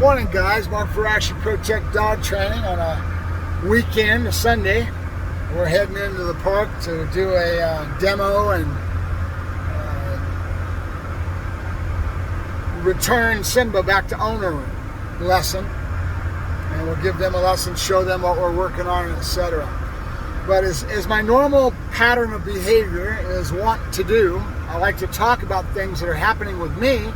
Morning, guys. Mark Ferrasci Protect Dog Training on a weekend, a Sunday. We're heading into the park to do a demo and return Simba back to owner lesson. And we'll give them a lesson, show them what we're working on, etc. But as my normal pattern of behavior is want to do, I like to talk about things that are happening with me,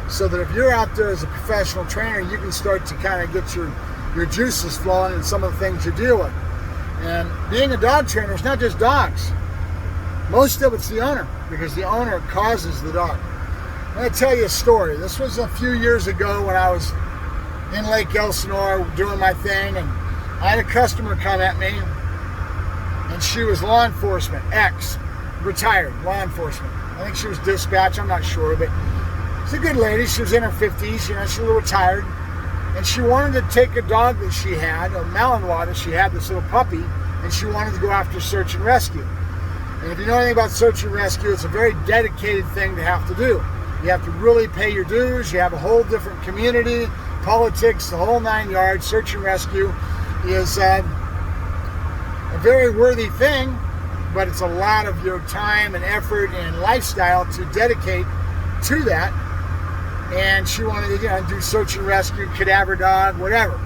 so that if you're out there as a professional trainer, you can start to kind of get your juices flowing in some of the things you deal with. And being a dog trainer is not just dogs. Most of it's the owner, because the owner causes the dog. I'm going to tell you a story. This was a few years ago when I was in Lake Elsinore doing my thing, and I had a customer come at me, and she was law enforcement, retired law enforcement. I think she was dispatch, I'm not sure, but she's a good lady. She was in her 50s, she's a little retired, and she wanted to take a dog that she had, a Malinois that she had, this little puppy, and she wanted to go after search and rescue. And if you know anything about search and rescue, it's a very dedicated thing to have to do. You have to really pay your dues. You have a whole different community, politics, the whole 9 yards. Search and rescue is a very worthy thing, but it's a lot of your time and effort and lifestyle to dedicate to that. And she wanted to, do search and rescue, cadaver dog, whatever.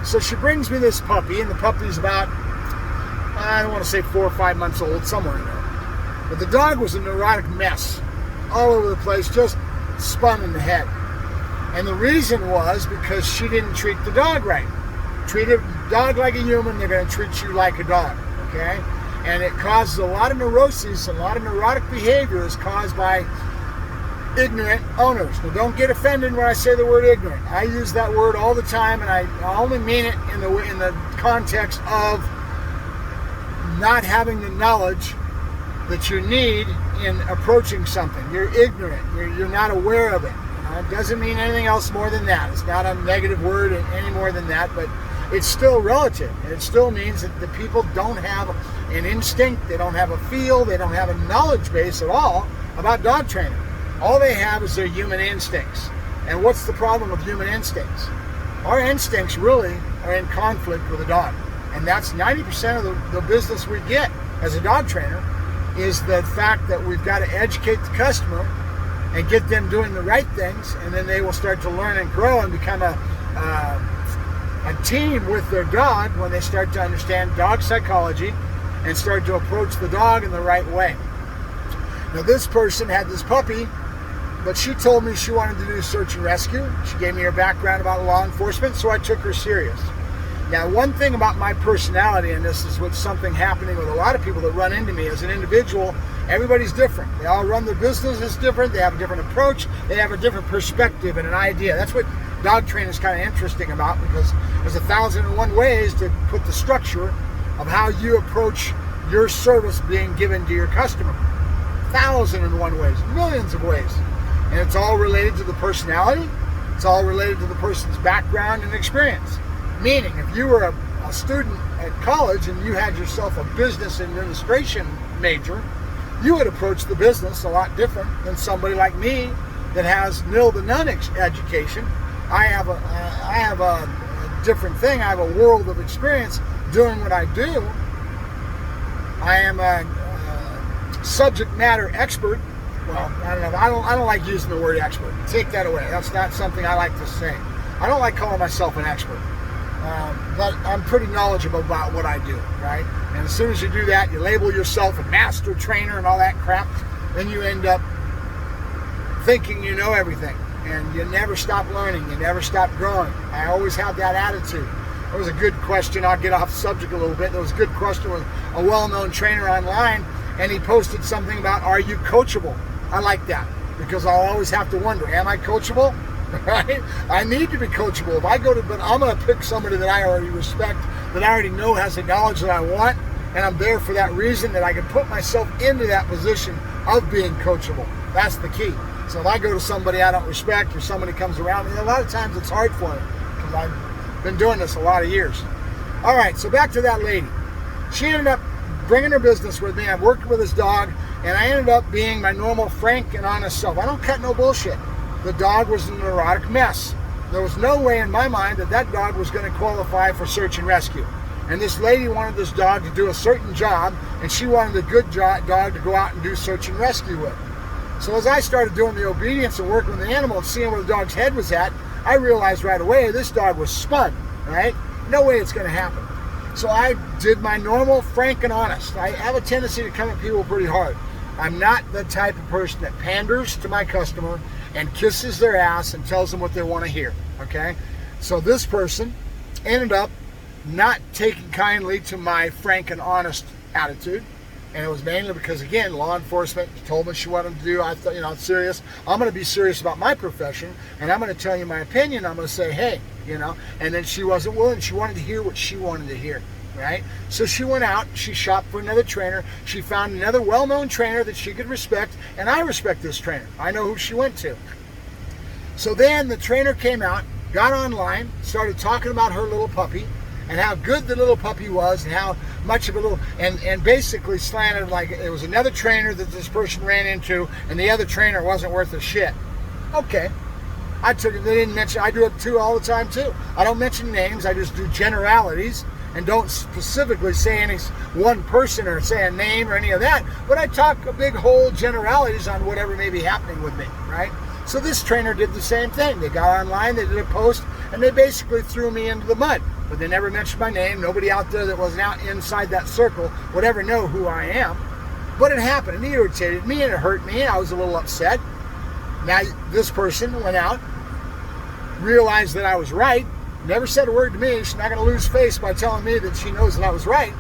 So she brings me this puppy, and the puppy's about, I don't want to say 4 or 5 months old, somewhere in there. But the dog was a neurotic mess, all over the place, just spun in the head. And the reason was because she didn't treat the dog right. Treat a dog like a human, they're going to treat you like a dog, okay? And it causes a lot of neuroses, and a lot of neurotic behavior is caused by ignorant owners. Now, don't get offended when I say the word ignorant. I use that word all the time, and I only mean it in the context of not having the knowledge that you need in approaching something. You're ignorant. You're not aware of it. It doesn't mean anything else more than that. It's not a negative word any more than that, but it's still relative. It still means that the people don't have an instinct, they don't have a feel, they don't have a knowledge base at all about dog training. All they have is their human instincts. And what's the problem with human instincts? Our instincts really are in conflict with a dog. And that's 90% of the business we get as a dog trainer, is the fact that we've got to educate the customer and get them doing the right things, and then they will start to learn and grow and become a team with their dog when they start to understand dog psychology and start to approach the dog in the right way. Now, this person had this puppy, but she told me she wanted to do search and rescue. She gave me her background about law enforcement, so I took her serious. Now, one thing about my personality, and this is what's something happening with a lot of people that run into me as an individual, everybody's different. They all run their businesses different. They have a different approach. They have a different perspective and an idea. That's what dog training is kind of interesting about, because there's 1,001 ways to put the structure of how you approach your service being given to your customer. 1,001 ways, millions of ways. And it's all related to the personality. It's all related to the person's background and experience. Meaning, if you were a student at college and you had yourself a business administration major, you would approach the business a lot different than somebody like me that has nil to none education. I have a different thing. I have a world of experience doing what I do. I am a subject matter expert. Well, I don't know. I don't like using the word expert. Take that away. That's not something I like to say. I don't like calling myself an expert. But I'm pretty knowledgeable about what I do, right? And as soon as you do that, you label yourself a master trainer and all that crap, then you end up thinking you know everything. And you never stop learning. You never stop growing. I always have that attitude. That was a good question. I'll get off subject a little bit. There was a good question with a well-known trainer online, and he posted something about, are you coachable? I like that, because I'll always have to wonder, am I coachable? Right? I need to be coachable. If I go to, but I'm going to pick somebody that I already respect, that I already know has the knowledge that I want, and I'm there for that reason, that I can put myself into that position of being coachable. That's the key. So if I go to somebody I don't respect, or somebody comes around me, a lot of times it's hard for me, because I've been doing this a lot of years. All right, so back to that lady. She ended up bringing her business with me. I'm working with this dog, and I ended up being my normal frank and honest self. I don't cut no bullshit. The dog was a neurotic mess. There was no way in my mind that that dog was going to qualify for search and rescue. And this lady wanted this dog to do a certain job, and she wanted a good dog to go out and do search and rescue with. So as I started doing the obedience and working with the animal and seeing where the dog's head was at, I realized right away this dog was spun, right? No way it's going to happen. So I did my normal frank and honest. I have a tendency to come at people pretty hard. I'm not the type of person that panders to my customer and kisses their ass and tells them what they want to hear, okay? So this person ended up not taking kindly to my frank and honest attitude. And it was mainly because, again, law enforcement told me she wanted to do. I thought, I'm serious. I'm going to be serious about my profession, and I'm going to tell you my opinion. I'm going to say, hey, And then she wasn't willing. She wanted to hear what she wanted to hear, right? So she went out. She shopped for another trainer. She found another well-known trainer that she could respect, and I respect this trainer. I know who she went to. So then the trainer came out, got online, started talking about her little puppy, and how good the little puppy was, and how much of a little, and basically slanted like it was another trainer that this person ran into, and the other trainer wasn't worth a shit. Okay. I took it, they didn't mention, I do it too all the time too. I don't mention names, I just do generalities, and don't specifically say any one person or say a name or any of that, but I talk a big whole generalities on whatever may be happening with me, right? So this trainer did the same thing. They got online, they did a post, and they basically threw me into the mud. But they never mentioned my name. Nobody out there that wasn't out inside that circle would ever know who I am. But it happened, and it irritated me, and it hurt me. I was a little upset. Now, this person went out, realized that I was right, never said a word to me. She's not going to lose face by telling me that she knows that I was right.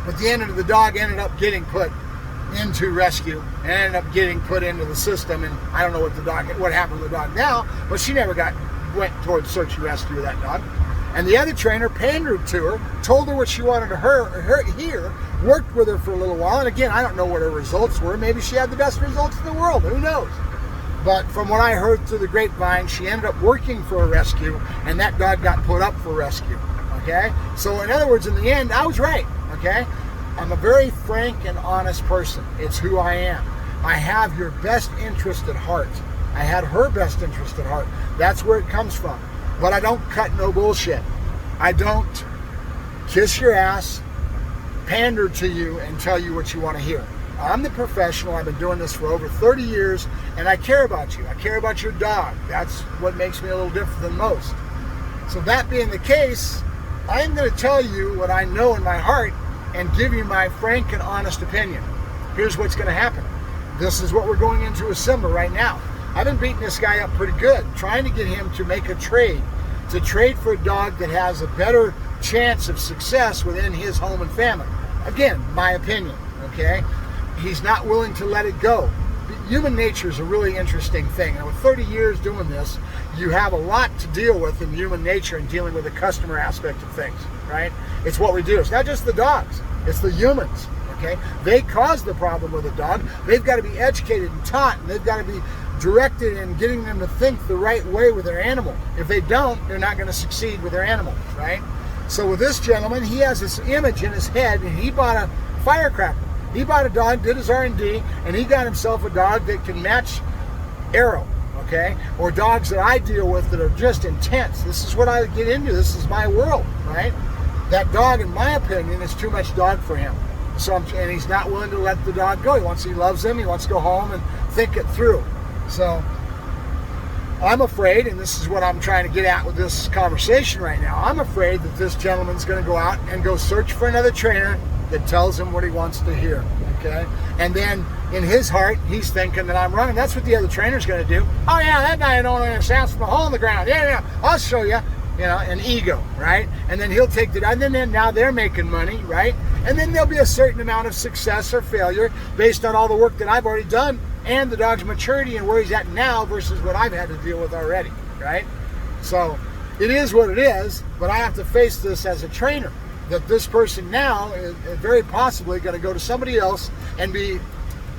But the end of the dog ended up getting put into rescue and ended up getting put into the system. And I don't know what happened to the dog now, but she never went towards search and rescue of that dog. And the other trainer pandered to her, told her what she wanted to hear, worked with her for a little while. And again, I don't know what her results were. Maybe she had the best results in the world. Who knows? But from what I heard through the grapevine, she ended up working for a rescue, and that dog got put up for rescue. Okay? So in other words, in the end, I was right. Okay? I'm a very frank and honest person. It's who I am. I have your best interest at heart. I had her best interest at heart. That's where it comes from. But I don't cut no bullshit. I don't kiss your ass, pander to you, and tell you what you want to hear. I'm the professional. I've been doing this for over 30 years, and I care about you. I care about your dog. That's what makes me a little different than most. So that being the case, I'm going to tell you what I know in my heart and give you my frank and honest opinion. Here's what's going to happen. This is what we're going into with Simba right now. I've been beating this guy up pretty good, trying to get him to make a trade, to trade for a dog that has a better chance of success within his home and family. Again, my opinion, okay? He's not willing to let it go. Human nature is a really interesting thing. And with 30 years doing this, you have a lot to deal with in human nature and dealing with the customer aspect of things, right? It's what we do. It's not just the dogs. It's the humans, okay? They cause the problem with a dog. They've got to be educated and taught, and they've got to be directed in getting them to think the right way with their animal. If they don't, they're not going to succeed with their animal, right? So with this gentleman, he has this image in his head, and he bought a firecracker. He bought a dog, did his R&D, and he got himself a dog that can match Arrow, okay? Or dogs that I deal with that are just intense. This is what I get into. This is my world, right? That dog, in my opinion, is too much dog for him. And he's not willing to let the dog go. He loves him. He wants to go home and think it through. So I'm afraid, and this is what I'm trying to get at with this conversation right now, I'm afraid that this gentleman's going to go out and go search for another trainer that tells him what he wants to hear, okay? And then in his heart, he's thinking that I'm wrong. That's what the other trainer's going to do. Oh, yeah, that guy don't understand from a hole in the ground. Yeah, I'll show you, an ego, right? And then he'll take and then now they're making money, right? And then there'll be a certain amount of success or failure based on all the work that I've already done and the dog's maturity and where he's at now versus what I've had to deal with already, right? So it is what it is, but I have to face this as a trainer, that this person now is very possibly going to go to somebody else and be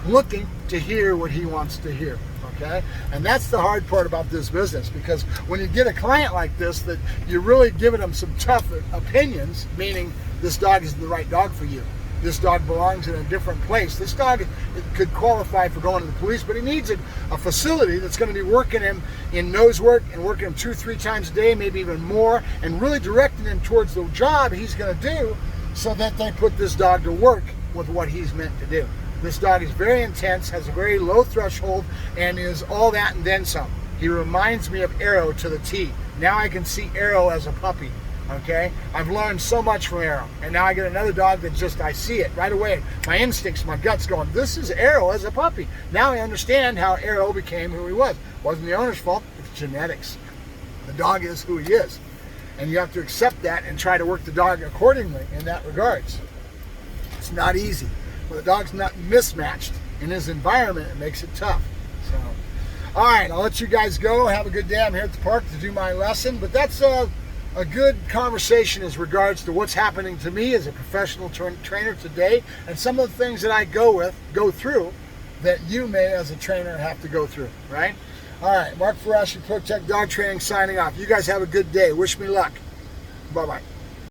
looking to hear what he wants to hear, okay? And that's the hard part about this business, because when you get a client like this, that you're really giving them some tough opinions, meaning this dog isn't the right dog for you. this dog belongs in a different place. This dog could qualify for going to the police, but he needs a facility that's going to be working him in nose work and working him 2-3 times a day, maybe even more, and really directing him towards the job he's going to do, so that they put this dog to work with what he's meant to do. This dog is very intense, has a very low threshold, and is all that and then some. He reminds me of Arrow to the T. Now I can see Arrow as a puppy. Okay, I've learned so much from Arrow, and now I get another dog that just, I see it right away. My instincts, my gut's going, this is Arrow as a puppy. Now I understand how Arrow became who he was. It wasn't the owner's fault, it's genetics. The dog is who he is, and you have to accept that and try to work the dog accordingly in that regards. It's not easy. When the dog's not mismatched in his environment, it makes it tough. So, all right, I'll let you guys go. Have a good day. I'm here at the park to do my lesson, but that's a good conversation as regards to what's happening to me as a professional trainer today, and some of the things that I go through that you may as a trainer have to go through, right? All right, Mark Ferrasci, Pro Tech Dog Training, signing off. You guys have a good day. Wish me luck. Bye-bye.